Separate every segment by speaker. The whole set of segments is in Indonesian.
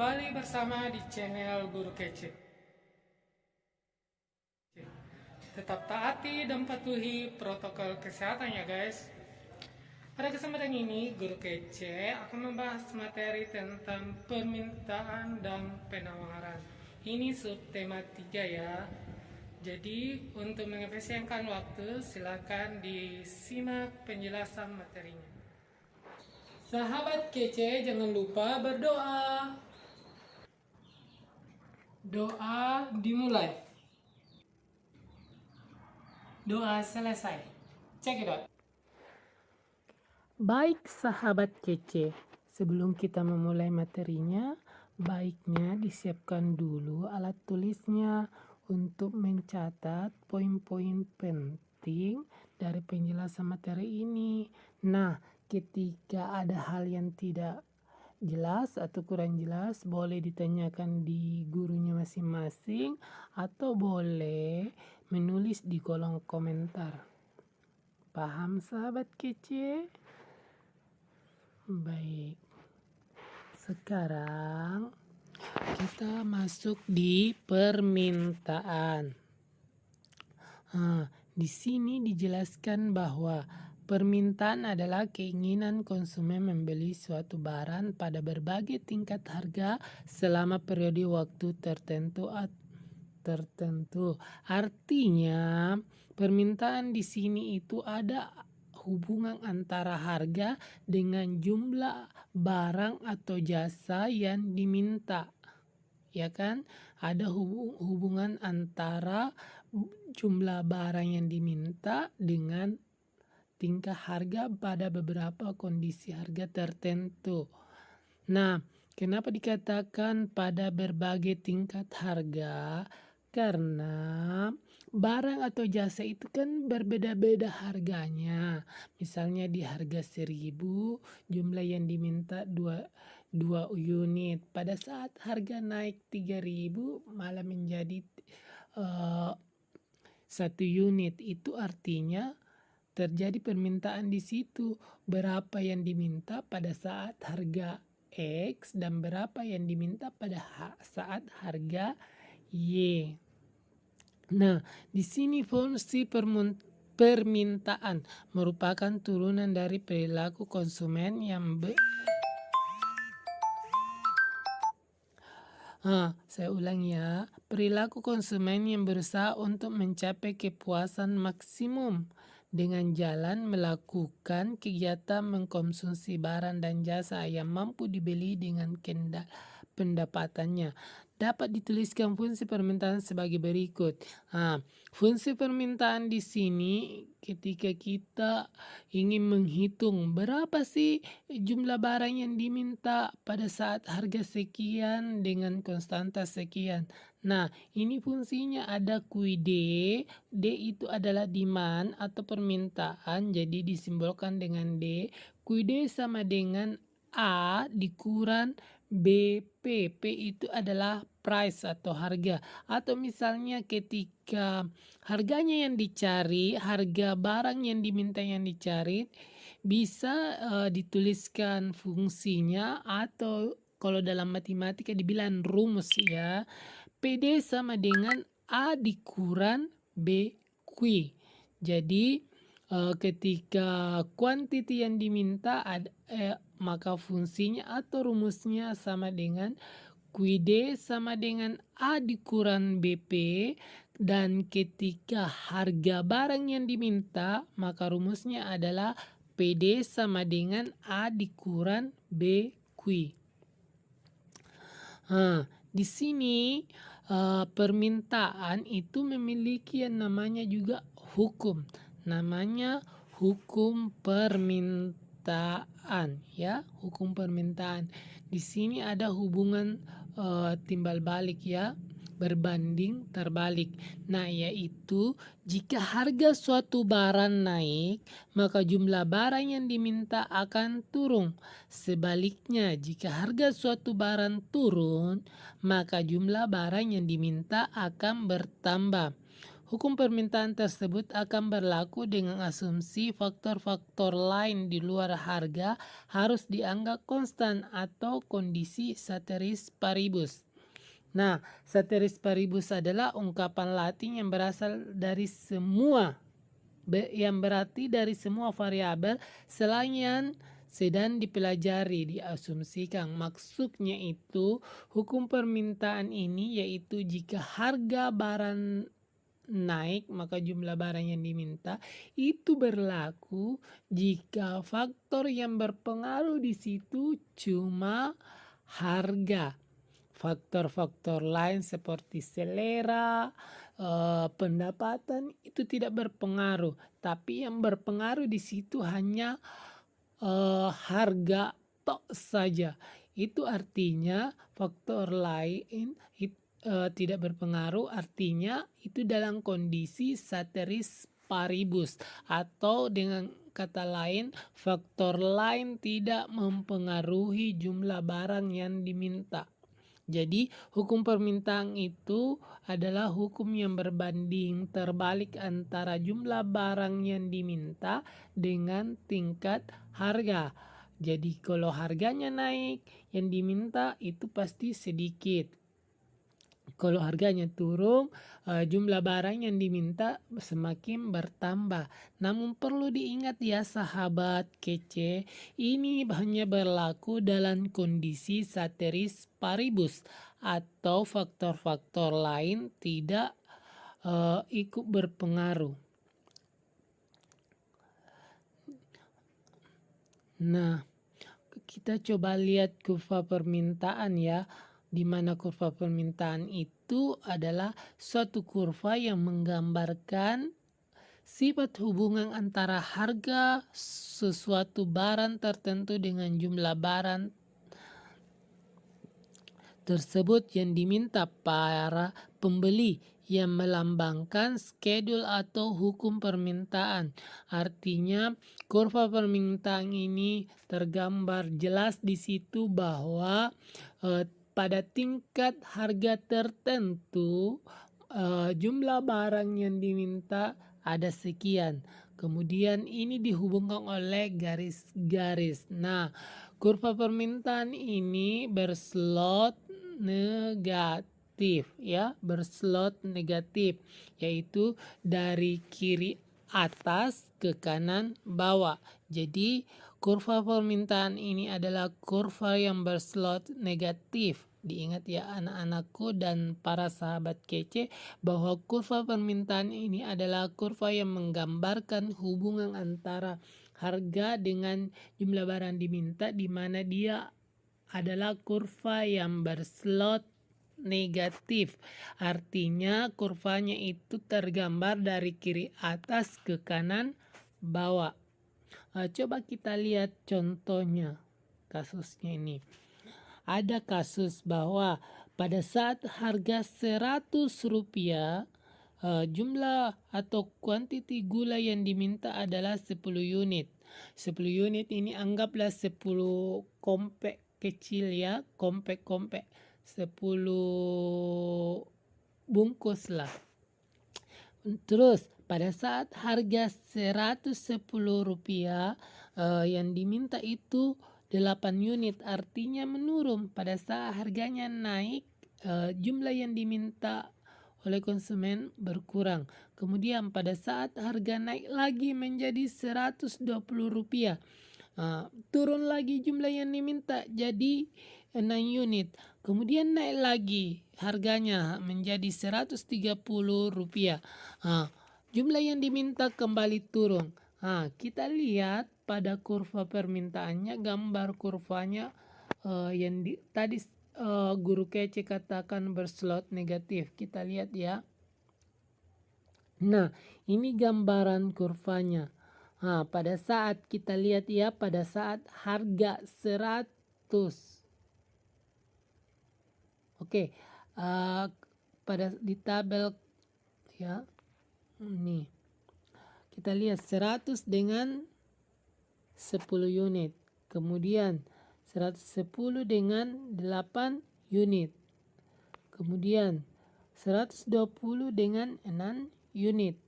Speaker 1: kembali bersama di channel Guru Kece. Tetap taati dan patuhi protokol kesehatan ya guys. Pada kesempatan ini Guru Kece akan membahas materi tentang permintaan dan penawaran. Ini subtema 3 ya. Jadi untuk mengefisienkan waktu silakan disimak penjelasan materinya. Sahabat kece, jangan lupa berdoa. Doa dimulai. Doa selesai. Check it out. Baik sahabat kece, sebelum kita memulai materinya, baiknya disiapkan dulu alat tulisnya untuk mencatat poin-poin penting dari penjelasan materi ini. Nah, ketika ada hal yang tidak jelas atau kurang jelas, boleh ditanyakan di gurunya masing-masing atau boleh menulis di kolom komentar. Paham sahabat kece? Baik. Sekarang kita masuk di permintaan. Di sini dijelaskan bahwa permintaan adalah keinginan konsumen membeli suatu barang pada berbagai tingkat harga selama periode waktu tertentu. Artinya, permintaan di sini itu ada hubungan antara harga dengan jumlah barang atau jasa yang diminta. Ya kan? Ada hubungan antara jumlah barang yang diminta dengan tingkat harga pada beberapa kondisi harga tertentu. Nah, kenapa dikatakan pada berbagai tingkat harga? Karena barang atau jasa itu kan berbeda-beda harganya. Misalnya di harga 1.000, jumlah yang diminta 2 unit. Pada saat harga naik 3.000 malah menjadi 1 unit. Itu artinya terjadi permintaan di situ. Berapa yang diminta pada saat harga X dan berapa yang diminta pada saat harga Y. Nah, di sini fungsi permintaan merupakan turunan dari perilaku konsumen yang saya ulang ya. Perilaku konsumen yang berusaha untuk mencapai kepuasan maksimum dengan jalan melakukan kegiatan mengkonsumsi barang dan jasa yang mampu dibeli dengan pendapatannya. Dapat dituliskan fungsi permintaan sebagai berikut. Fungsi permintaan di sini ketika kita ingin menghitung berapa sih jumlah barang yang diminta pada saat harga sekian dengan konstanta sekian. Nah, ini fungsinya ada QD. D itu adalah demand atau permintaan, jadi disimbolkan dengan D. QD sama dengan A dikurang BP. P itu adalah price atau harga. Atau misalnya ketika harganya yang dicari, harga barang yang diminta yang dicari, bisa dituliskan fungsinya atau kalau dalam matematika dibilang rumus ya. PD sama dengan A dikurang BQ. Jadi ketika kuantiti yang diminta maka fungsinya atau rumusnya sama dengan QD sama dengan A dikurang BP, dan ketika harga barang yang diminta maka rumusnya adalah PD sama dengan A dikurang BQ. Di sini permintaan itu memiliki yang namanya juga hukum. Namanya hukum permintaan ya, hukum permintaan. Di sini ada hubungan timbal balik ya, berbanding terbalik. Nah, yaitu jika harga suatu barang naik, maka jumlah barang yang diminta akan turun. Sebaliknya, jika harga suatu barang turun, maka jumlah barang yang diminta akan bertambah. Hukum permintaan tersebut akan berlaku dengan asumsi faktor-faktor lain di luar harga harus dianggap konstan atau kondisi ceteris paribus. Nah, ceteris paribus adalah ungkapan Latin yang berasal dari semua yang berarti dari semua variabel selain yang sedang dipelajari diasumsikan. Maksudnya itu, hukum permintaan ini yaitu jika harga barang naik, maka jumlah barang yang diminta itu berlaku jika faktor yang berpengaruh di situ cuma harga. Faktor-faktor lain seperti selera, pendapatan itu tidak berpengaruh, tapi yang berpengaruh di situ hanya harga tok saja. Itu artinya faktor lain tidak berpengaruh, artinya itu dalam kondisi ceteris paribus, atau dengan kata lain faktor lain tidak mempengaruhi jumlah barang yang diminta. Jadi hukum permintaan itu adalah hukum yang berbanding terbalik antara jumlah barang yang diminta dengan tingkat harga. Jadi kalau harganya naik, yang diminta itu pasti sedikit. Kalau harganya turun, jumlah barang yang diminta semakin bertambah. Namun perlu diingat ya sahabat kece, ini hanya berlaku dalam kondisi ceteris paribus atau faktor-faktor lain tidak ikut berpengaruh. Nah, kita coba lihat kurva permintaan ya, di mana kurva permintaan itu adalah suatu kurva yang menggambarkan sifat hubungan antara harga sesuatu barang tertentu dengan jumlah barang tersebut yang diminta para pembeli, yang melambangkan schedule atau hukum permintaan. Artinya kurva permintaan ini tergambar jelas di situ bahwa pada tingkat harga tertentu jumlah barang yang diminta ada sekian. Kemudian ini dihubungkan oleh garis-garis. Nah, kurva permintaan ini berslot negatif ya, berslot negatif, yaitu dari kiri atas ke kanan bawah. Jadi kurva permintaan ini adalah kurva yang berslot negatif. Diingat ya anak-anakku dan para sahabat kece, bahwa kurva permintaan ini adalah kurva yang menggambarkan hubungan antara harga dengan jumlah barang diminta, di mana dia adalah kurva yang berslot negatif. Artinya kurvanya itu tergambar dari kiri atas ke kanan bawah. Coba kita lihat contohnya kasusnya ini. Ada kasus bahwa pada saat harga 100 rupiah, jumlah atau kuantiti gula yang diminta adalah 10 unit. 10 unit ini anggaplah 10 kompek kecil ya, kompek-kompek 10 bungkus lah. Terus pada saat harga 110 rupiah, yang diminta itu 8 unit, artinya menurun. Pada saat harganya naik, jumlah yang diminta oleh konsumen berkurang. Kemudian pada saat harga naik lagi menjadi 120 rupiah, turun lagi jumlah yang diminta jadi 6 unit. Kemudian naik lagi harganya menjadi 130 rupiah. Jumlah yang diminta kembali turun. Kita lihat pada kurva permintaannya, gambar kurvanya yang tadi guru kece katakan berslot negatif. Kita lihat ya. Nah, ini gambaran kurvanya. Pada saat kita lihat ya, pada saat harga 100. Oke, pada di tabel ya. Nih. Kita lihat 100 dengan 10 unit. Kemudian 110 dengan 8 unit. Kemudian 120 dengan 6 unit.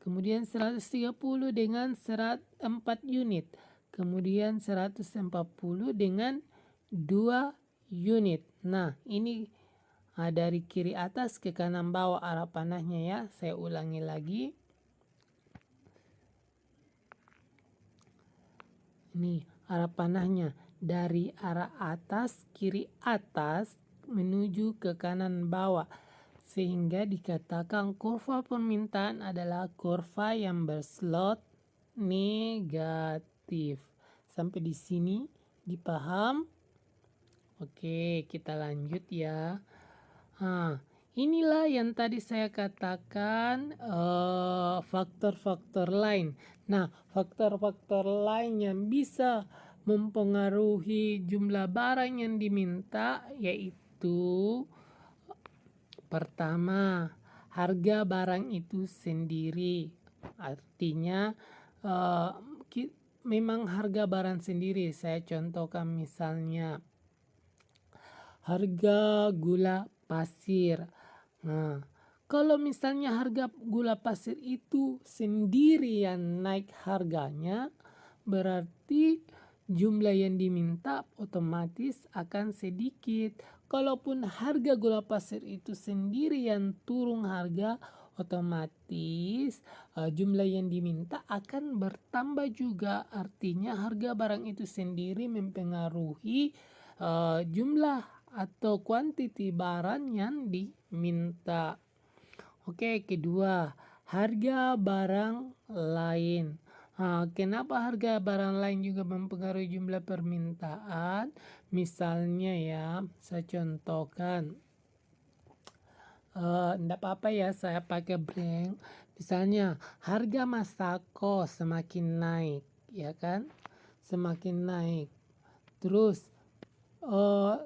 Speaker 1: Kemudian 130 dengan 4 unit. Kemudian 140 dengan 2 unit. Nah, ini dari kiri atas ke kanan bawah arah panahnya ya. Saya ulangi lagi. Ini arah panahnya dari arah atas, kiri atas menuju ke kanan bawah. Sehingga dikatakan kurva permintaan adalah kurva yang berslot negatif. Sampai di sini dipaham? Oke, kita lanjut ya. Inilah yang tadi saya katakan faktor-faktor lain. Nah, faktor-faktor lain yang bisa mempengaruhi jumlah barang yang diminta yaitu pertama, harga barang itu sendiri. Artinya memang harga barang sendiri. Saya contohkan misalnya harga gula pasir. Nah, kalau misalnya harga gula pasir itu sendiri yang naik harganya, berarti jumlah yang diminta otomatis akan sedikit. Kalaupun harga gula pasir itu sendiri yang turun harga, otomatis jumlah yang diminta akan bertambah juga. Artinya harga barang itu sendiri mempengaruhi jumlah atau kuantiti barang yang diminta. Oke, kedua, harga barang lain. Kenapa harga barang lain juga mempengaruhi jumlah permintaan? Misalnya ya, saya contohkan. Enggak apa-apa ya saya pakai brand. Misalnya harga Masako semakin naik, ya kan? Semakin naik. Terus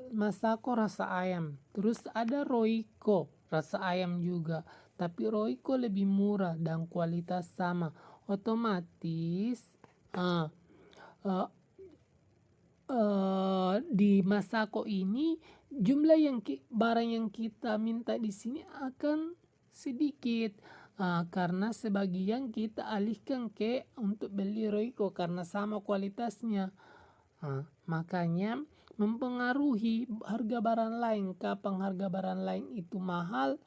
Speaker 1: Masako rasa ayam. Terus ada Royco rasa ayam juga. Tapi Royco lebih murah dan kualitas sama. Otomatis di Masako ini jumlah barang yang kita minta di sini akan sedikit. Karena sebagian kita alihkan untuk beli Royco karena sama kualitasnya. Makanya mempengaruhi harga barang lain. Kapan harga barang lain itu mahal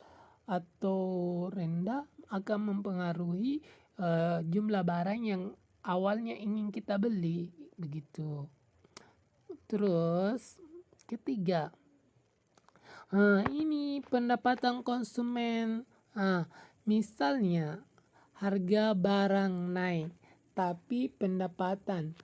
Speaker 1: atau rendah akan mempengaruhi jumlah barang yang awalnya ingin kita beli, begitu. Terus ketiga, ini pendapatan konsumen. Misalnya harga barang naik tapi pendapatan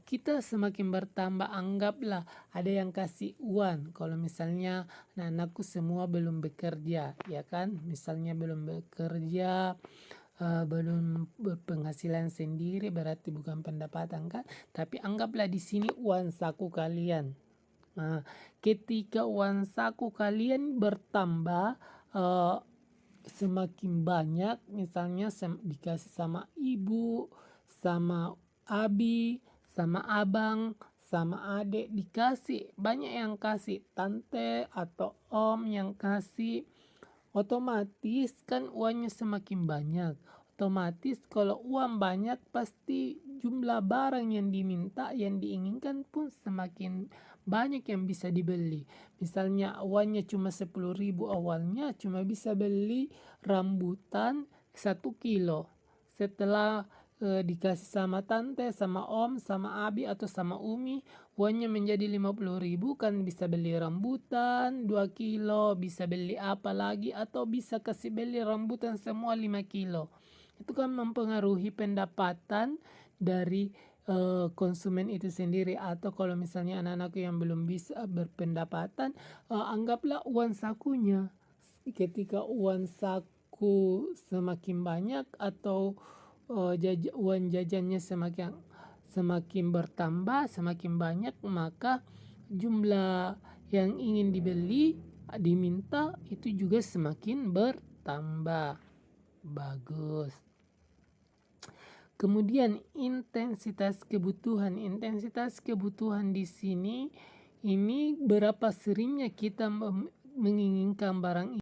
Speaker 1: kita semakin bertambah. Anggaplah ada yang kasih uang. Kalau misalnya anak-anakku semua belum bekerja, ya kan? Misalnya belum bekerja, belum berpenghasilan sendiri, berarti bukan pendapatan kan? Tapi anggaplah di sini uang saku kalian. Ketika uang saku kalian bertambah semakin banyak, misalnya dikasih sama ibu, sama abi, sama abang, sama adik dikasih, banyak yang kasih, tante atau om yang kasih, otomatis kan uangnya semakin banyak. Otomatis kalau uang banyak pasti jumlah barang yang diminta, yang diinginkan pun semakin banyak yang bisa dibeli. Misalnya uangnya cuma 10.000 awalnya, cuma bisa beli rambutan 1 kilo. Setelah dikasih sama tante, sama om, sama abi atau sama umi, uangnya menjadi 50.000, kan bisa beli rambutan 2 kilo, bisa beli apa lagi, atau bisa kasih beli rambutan semua 5 kilo. Itu kan mempengaruhi pendapatan dari konsumen itu sendiri. Atau kalau misalnya anak-anakku yang belum bisa berpendapatan, anggaplah uang sakunya. Ketika uang saku semakin banyak atau uang jajannya semakin bertambah, semakin banyak, maka jumlah yang ingin dibeli, diminta itu juga semakin bertambah. Bagus. Kemudian intensitas kebutuhan. Intensitas kebutuhan di sini ini berapa seringnya kita menginginkan barang